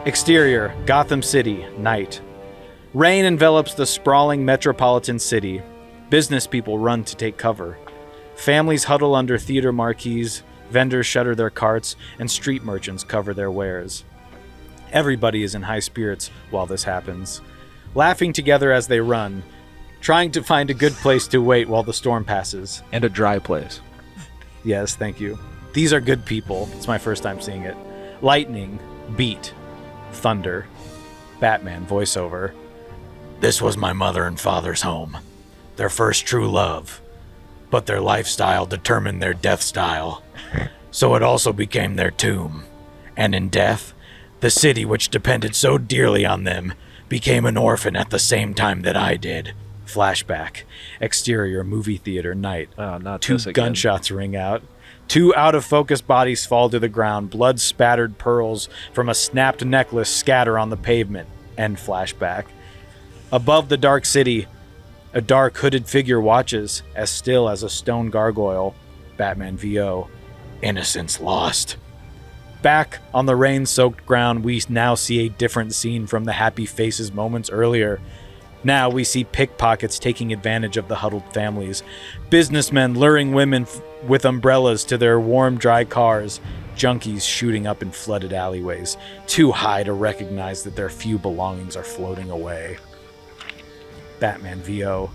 Exterior, Gotham City, night. Rain envelops the sprawling metropolitan city. Business people run to take cover. Families huddle under theater marquees, vendors shutter their carts, and street merchants cover their wares. Everybody is in high spirits while this happens, laughing together as they run, trying to find a good place to wait while the storm passes. And a dry place. Yes, thank you. These are good people. It's my first time seeing it. Lightning, beat, thunder, Batman voiceover. This was my mother and father's home, their first true love, but their lifestyle determined their death style, so it also became their tomb. And in death, the city which depended so dearly on them became an orphan at the same time that I did. Flashback. Exterior, movie theater, night. Oh, not Two this again. gunshots ring out. Two out-of-focus bodies fall to the ground. Blood-spattered pearls from a snapped necklace scatter on the pavement. End flashback. Above the dark city, a dark hooded figure watches, as still as a stone gargoyle. Batman VO. Innocence lost. Back on the rain-soaked ground, we now see a different scene from the happy faces moments earlier. Now we see pickpockets taking advantage of the huddled families, businessmen luring women with umbrellas to their warm, dry cars, junkies shooting up in flooded alleyways, too high to recognize that their few belongings are floating away. Batman VO.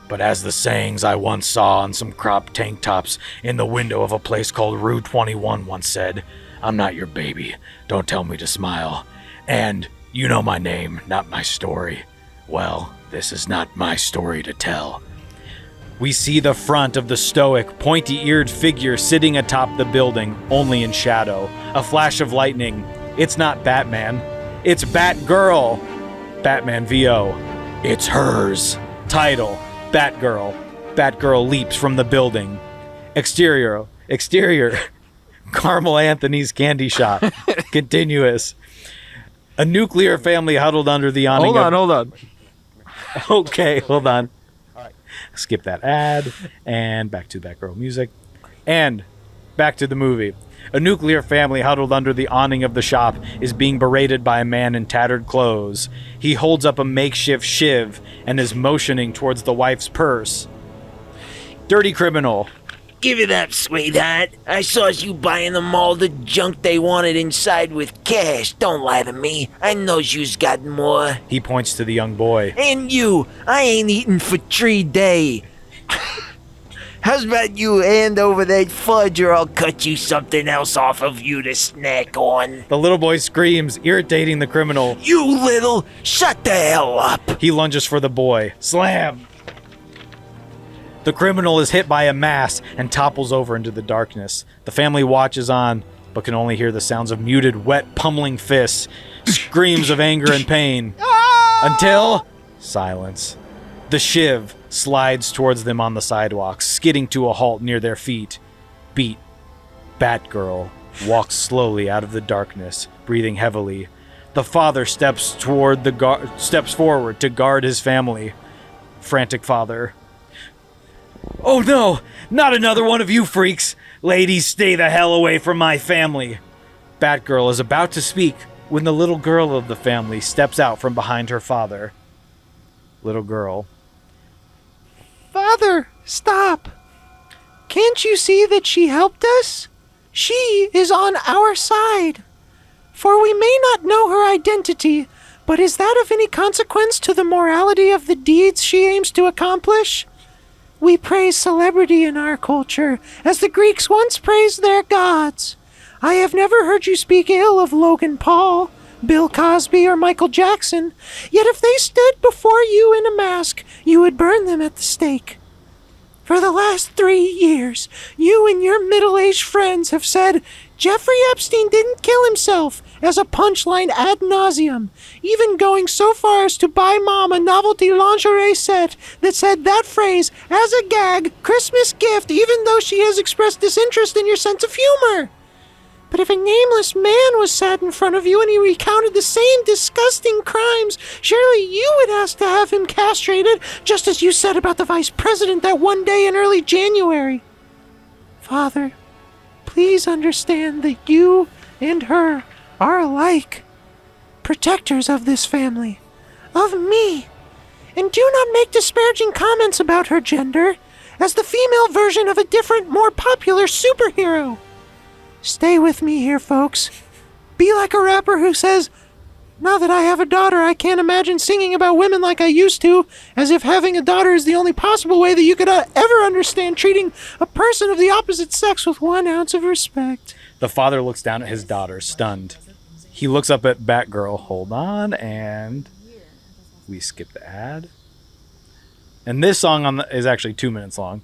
But as the sayings I once saw on some cropped tank tops in the window of a place called Rue 21 once said, I'm not your baby, don't tell me to smile. And you know my name, not my story. Well, this is not my story to tell. We see the front of the stoic, pointy-eared figure sitting atop the building, only in shadow. A flash of lightning. It's not Batman. It's Batgirl. Batman VO. It's hers. Title, Batgirl. Batgirl leaps from the building. Exterior. Carmel Anthony's candy shop. Continuous. A nuclear family huddled under the awning. Hold on. Okay, hold on. All right. Skip that ad, and back to Batgirl music. And back to the movie. A nuclear family huddled under the awning of the shop is being berated by a man in tattered clothes. He holds up a makeshift shiv and is motioning towards the wife's purse. Dirty criminal. Give it up, sweetheart. I saw you buying them all the junk they wanted inside with cash. Don't lie to me. I know you's got more. He points to the young boy. And you, I ain't eating for 3 days. How's about you hand over that fudge or I'll cut you something else off of you to snack on? The little boy screams, irritating the criminal. You little, shut the hell up. He lunges for the boy. Slam! The criminal is hit by a mass and topples over into the darkness. The family watches on, but can only hear the sounds of muted, wet, pummeling fists, screams of anger and pain. Until silence. The shiv slides towards them on the sidewalk, skidding to a halt near their feet. Beat. Batgirl walks slowly out of the darkness, breathing heavily. The father steps forward to guard his family. Frantic father. Oh no, not another one of you freaks. Ladies, stay the hell away from my family. Batgirl is about to speak when the little girl of the family steps out from behind her father. Little girl. Father, stop. Can't you see that she helped us? She is on our side. For we may not know her identity, but is that of any consequence to the morality of the deeds she aims to accomplish? We praise celebrity in our culture, as the Greeks once praised their gods. I have never heard you speak ill of Logan Paul, Bill Cosby, or Michael Jackson, yet if they stood before you in a mask, you would burn them at the stake. For the last 3 years, you and your middle-aged friends have said Jeffrey Epstein didn't kill himself as a punchline ad nauseum, even going so far as to buy Mom a novelty lingerie set that said that phrase as a gag, Christmas gift, even though she has expressed disinterest in your sense of humor. But if a nameless man was sat in front of you and he recounted the same disgusting crimes, surely you would ask to have him castrated, just as you said about the vice president that one day in early January. Father, please understand that you and her are alike. protectors of this family, of me. And do not make disparaging comments about her gender as the female version of a different, more popular superhero. Stay with me here, folks. Be like a rapper who says, "Now that I have a daughter, I can't imagine singing about women like I used to, as if having a daughter is the only possible way that you could ever understand treating a person of the opposite sex with 1 ounce of respect." The father looks down at his daughter, stunned. He looks up at Batgirl. Hold on, and we skip the ad. And this song is actually 2 minutes long.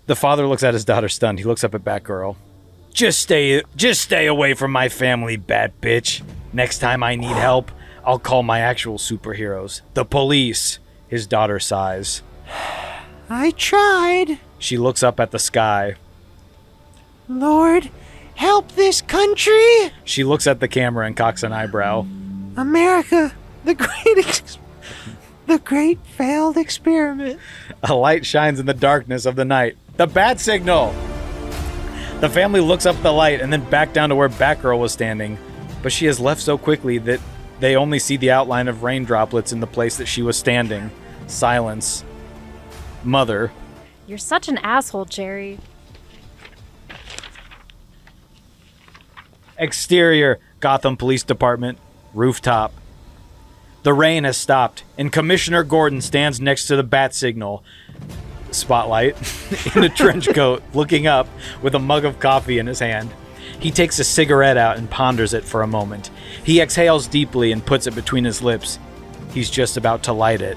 The father looks at his daughter, stunned. He looks up at Batgirl. Just stay away from my family, bad bitch. Next time I need help, I'll call my actual superheroes. The police. His daughter sighs. I tried. She looks up at the sky. Lord, help this country. She looks at the camera and cocks an eyebrow. America, the great failed experiment. A light shines in the darkness of the night. The bat signal! The family looks up the light and then back down to where Batgirl was standing, but she has left so quickly that they only see the outline of rain droplets in the place that she was standing. Silence. Mother. You're such an asshole, Jerry. Exterior, Gotham Police Department, rooftop. The rain has stopped, and Commissioner Gordon stands next to the bat signal. Spotlight, in a trench coat, looking up with a mug of coffee in his hand. He takes a cigarette out and ponders it for a moment. He exhales deeply and puts it between his lips. He's just about to light it.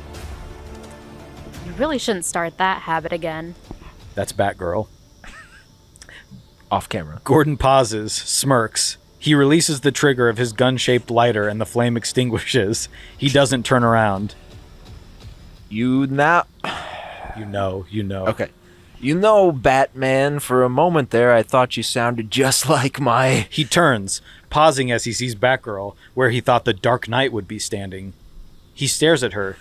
You really shouldn't start that habit again. That's Batgirl. Off camera. Gordon pauses, smirks. He releases the trigger of his gun-shaped lighter and the flame extinguishes. He doesn't turn around. You now... You know. Okay. You know, Batman, for a moment there, I thought you sounded just like my... He turns, pausing as he sees Batgirl, where he thought the Dark Knight would be standing. He stares at her.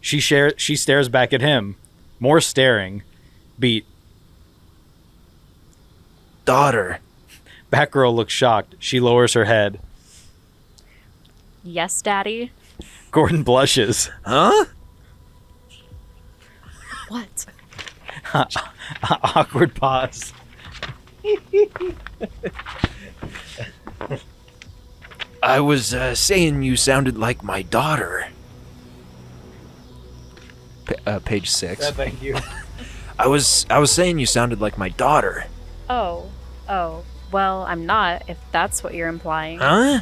She stares back at him. More staring. Beat. Daughter. Batgirl looks shocked. She lowers her head. Yes, Daddy? Gordon blushes. Huh? What? Awkward pause. I was saying you sounded like my daughter. Page 6. Thank you. I was saying you sounded like my daughter. Oh. Well, I'm not, if that's what you're implying. Huh?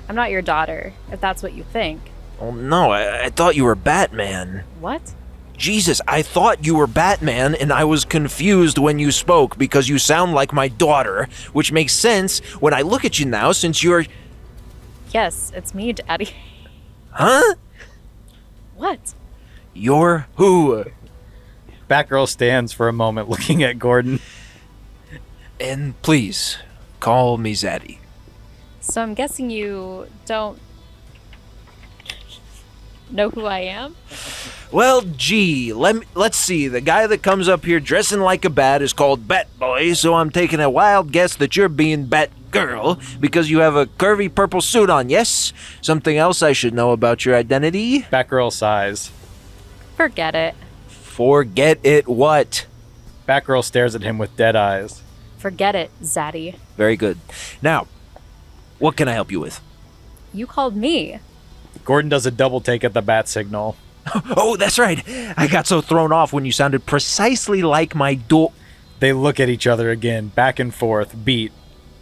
I'm not your daughter, if that's what you think. Oh no, I thought you were Batman. What? Jesus, I thought you were Batman, and I was confused when you spoke because you sound like my daughter, which makes sense when I look at you now since you're... Yes, it's me, Daddy. Huh? What? You're who? Batgirl stands for a moment looking at Gordon. And please, call me Zaddy. So I'm guessing you don't know who I am? Well, gee, let's see. The guy that comes up here dressing like a bat is called Batboy, so I'm taking a wild guess that you're being Batgirl because you have a curvy purple suit on, yes? Something else I should know about your identity? Batgirl sighs. Forget it. Forget it what? Batgirl stares at him with dead eyes. Forget it, Zaddy. Very good. Now, what can I help you with? You called me. Gordon does a double take at the bat signal. Oh, that's right. I got so thrown off when you sounded precisely like my They look at each other again, back and forth, beat.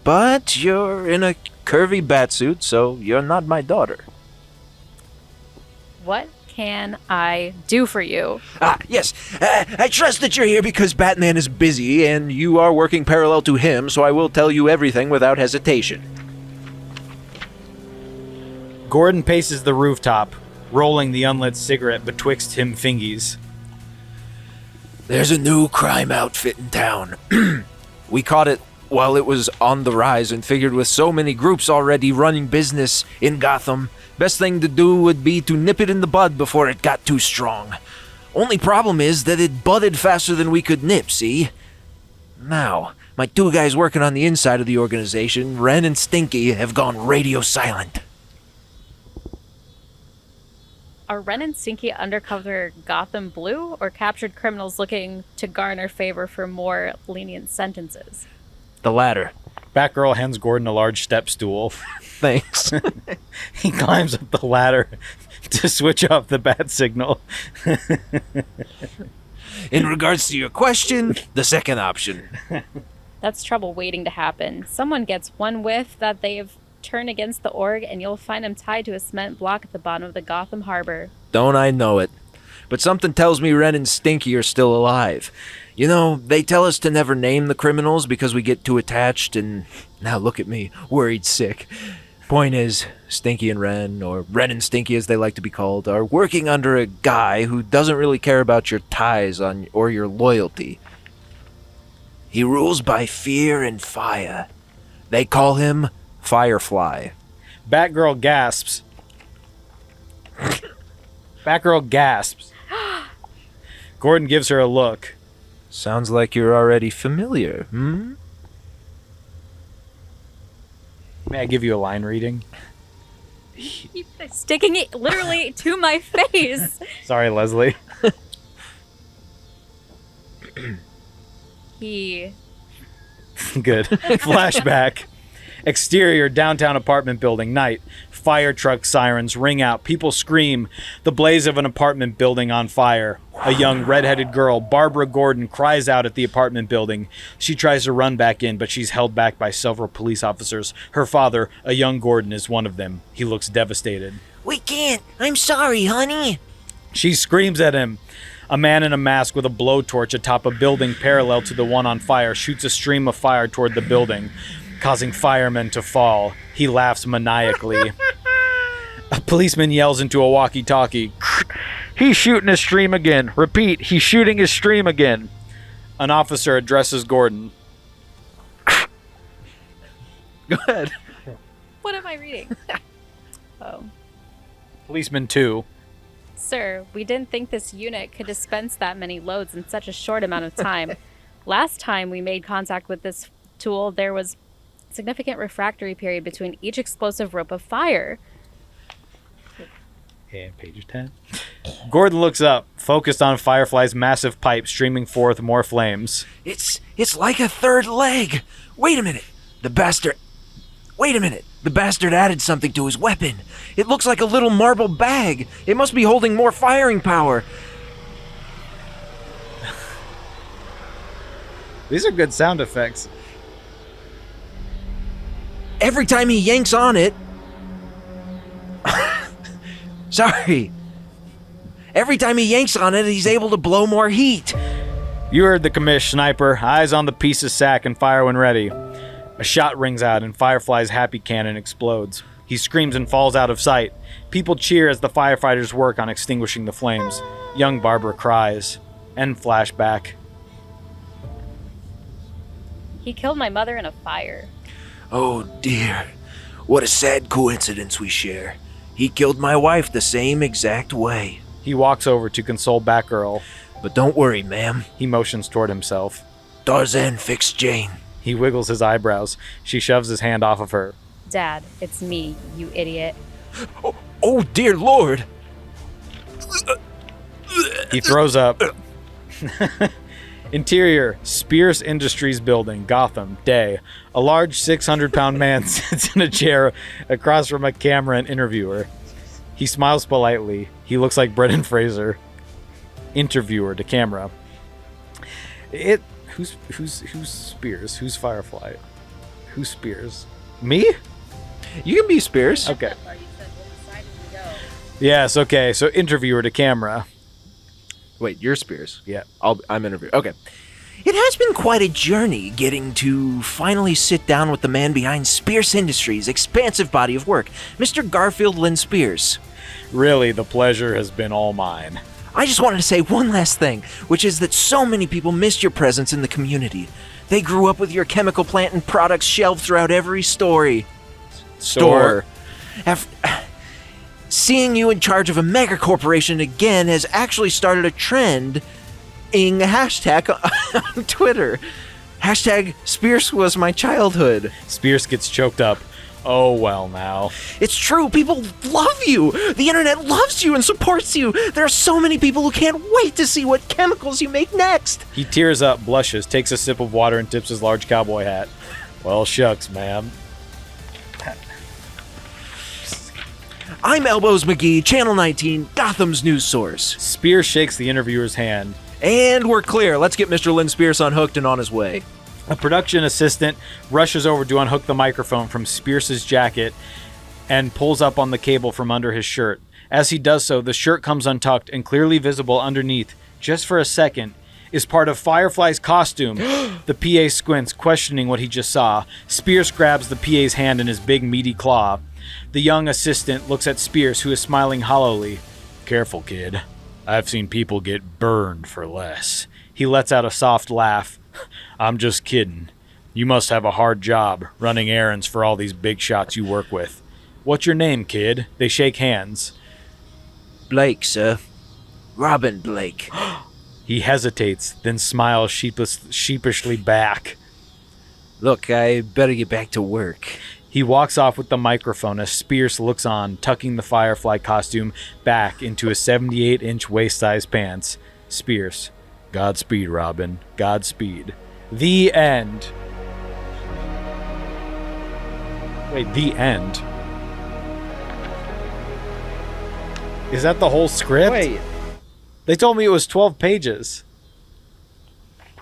But you're in a curvy batsuit, so you're not my daughter. What can I do for you? Ah, yes. I trust that you're here because Batman is busy and you are working parallel to him, so I will tell you everything without hesitation. Gordon paces the rooftop, rolling the unlit cigarette betwixt him fingies. There's a new crime outfit in town. We caught it while it was on the rise and figured with so many groups already running business in Gotham, best thing to do would be to nip it in the bud before it got too strong. Only problem is that it budded faster than we could nip, see? Now, my two guys working on the inside of the organization, Ren and Stinky, have gone radio silent. Are Ren and Stinky undercover Gotham Blue or captured criminals looking to garner favor for more lenient sentences? The latter. Batgirl hands Gordon a large step stool. Thanks. He climbs up the ladder to switch off the bat signal. In regards to your question, the second option. That's trouble waiting to happen. Someone gets one whiff that they've turned against the org, and you'll find them tied to a cement block at the bottom of the Gotham Harbor. Don't I know it? But something tells me Ren and Stinky are still alive. You know, they tell us to never name the criminals because we get too attached, and now look at me, worried sick. Point is, Stinky and Ren, or Ren and Stinky as they like to be called, are working under a guy who doesn't really care about your ties or your loyalty. He rules by fear and fire. They call him Firefly. Batgirl gasps. Batgirl gasps. Gordon gives her a look. Sounds like you're already familiar, hmm? May I give you a line reading? Keep sticking it literally to my face. Sorry, Leslie. He... Good. Flashback. Exterior downtown apartment building. Night. Fire truck sirens ring out. People scream. The blaze of an apartment building on fire. A young red-headed girl, Barbara Gordon, cries out at the apartment building. She tries to run back in, but she's held back by several police officers. Her father, a young Gordon, is one of them. He looks devastated. We can't. I'm sorry, honey. She screams at him. A man in a mask with a blowtorch atop a building parallel to the one on fire shoots a stream of fire toward the building, causing firemen to fall. He laughs maniacally. A policeman yells into a walkie-talkie. He's shooting his stream again. Repeat, he's shooting his stream again. An officer addresses Gordon. Go ahead. What am I reading? Oh. Policeman 2. Sir, we didn't think this unit could dispense that many loads in such a short amount of time. Last time we made contact with this tool, there was a significant refractory period between each explosive rope of fire. And page 10. Gordon looks up, focused on Firefly's massive pipe streaming forth more flames. It's like a third leg. Wait a minute. The bastard added something to his weapon. It looks like a little marble bag. It must be holding more firing power. These are good sound effects. Every time he yanks on it... Sorry. Every time he yanks on it, he's able to blow more heat. You heard the commish, sniper. Eyes on the piece of sack and fire when ready. A shot rings out and Firefly's happy cannon explodes. He screams and falls out of sight. People cheer as the firefighters work on extinguishing the flames. Young Barbara cries. End flashback. He killed my mother in a fire. Oh dear. What a sad coincidence we share. He killed my wife the same exact way. He walks over to console Batgirl. But don't worry, ma'am. He motions toward himself. Tarzan fixed Jane. He wiggles his eyebrows. She shoves his hand off of her. Dad, it's me, you idiot. Oh dear Lord. He throws up. Interior, Spears Industries building, Gotham, day. A large 600-pound man sits in a chair across from a camera and interviewer. He smiles politely. He looks like Brendan Fraser. Interviewer to camera. Who's Spears? Who's Firefly? Who's Spears? Me? You can be Spears. Okay. Yes, okay. So interviewer to camera. Wait, you're Spears. Yeah. I'm interviewing. Okay. It has been quite a journey getting to finally sit down with the man behind Spears Industries' expansive body of work, Mr. Garfield Lynn Spears. Really, the pleasure has been all mine. I just wanted to say one last thing, which is that so many people missed your presence in the community. They grew up with your chemical plant and products shelved throughout every store. Seeing you in charge of a mega corporation again has actually started a trend in hashtag on Twitter. Hashtag Spears was my childhood. Spears gets choked up. Oh, well, now. It's true. People love you. The internet loves you and supports you. There are so many people who can't wait to see what chemicals you make next. He tears up, blushes, takes a sip of water, and tips his large cowboy hat. Well, shucks, ma'am. I'm Elbows McGee, Channel 19, Gotham's news source. Spears shakes the interviewer's hand. And we're clear. Let's get Mr. Lynn Spears unhooked and on his way. A production assistant rushes over to unhook the microphone from Spears' jacket and pulls up on the cable from under his shirt. As he does so, the shirt comes untucked and clearly visible underneath, just for a second, is part of Firefly's costume. The PA squints, questioning what he just saw. Spears grabs the PA's hand in his big, meaty claw. The young assistant looks at Spears, who is smiling hollowly. Careful, kid. I've seen people get burned for less. He lets out a soft laugh. I'm just kidding. You must have a hard job running errands for all these big shots you work with. What's your name, kid? They shake hands. Blake, sir. Robin Blake. He hesitates, then smiles sheepishly back. Look, I better get back to work. He walks off with the microphone as Spears looks on, tucking the Firefly costume back into his 78-inch waist-size pants. Spears. Godspeed, Robin. Godspeed. The end. Wait, the end? Is that the whole script? Wait. They told me it was 12 pages.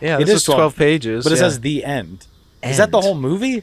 Yeah, It this is is 12 pages. But it yeah. says the end. Is that the whole movie?